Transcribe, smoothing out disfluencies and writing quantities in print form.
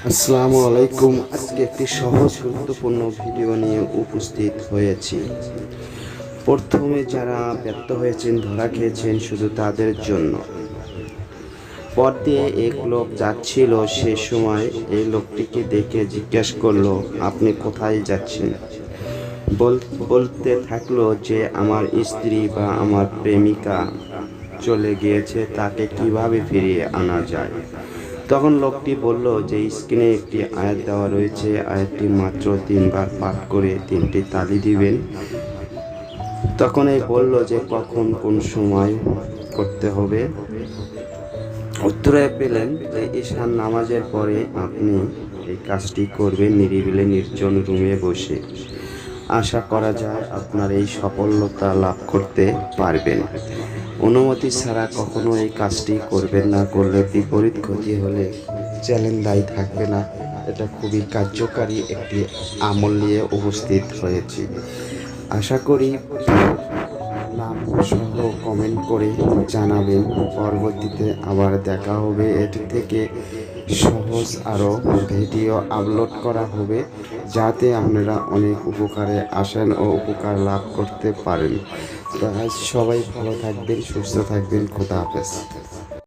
আসসালামু আলাইকুম। আজকে একটি সহজ গুরুত্বপূর্ণ ভিডিও নিয়ে উপস্থিত হয়েছি। প্রথমে যারা ব্যর্থ হয়েছেন, ধরা খেয়েছেন, শুধু তাদের জন্য। পথ দিয়ে এক লোক যাচ্ছিল, সে সময় এই লোকটিকে দেখে জিজ্ঞেস করলো, আপনি কোথায় যাচ্ছেন? বলতে থাকলো যে আমার স্ত্রী বা আমার প্রেমিকা চলে গিয়েছে, তাকে কিভাবে ফিরিয়ে আনা যায়। তখন লোকটি বলল যে স্ক্রিনে একটি আয়াত দেওয়া রয়েছে, আয়াতটি মাত্র 3বার পাঠ করে 3টি তালি দিবেন। তখন এই বলল যে কখন কোন সময় করতে হবে। উত্তরে পেলেন যে ঈশান নামাজের পরে আপনি এই কাজটি করবেন, নিরিবিলি নির্জন রুমে বসে। আশা করা যায় আপনার এই সফলতা লাভ করতে পারবেন। অনুমতি ছাড়া কখনো এই কাজটি করবেন না, করলে বিপরীত ক্ষতি হলে চ্যালেঞ্জ দায়ী থাকবে না। এটা খুবই কার্যকারী একটি আমল নিয়ে উপস্থিত হয়েছি। আশা করি নাম সহ কমেন্ট করে জানাবেন। পরবর্তীতে আবার দেখা হবে। এটি থেকে সহজ আরও ভিডিও আপলোড করা হবে, যাতে আপনারা অনেক উপকারে আসেন ও উপকার লাভ করতে পারেন। সবাই ভালো থাকবেন, সুস্থ থাকবেন। খোদা হাফেজ।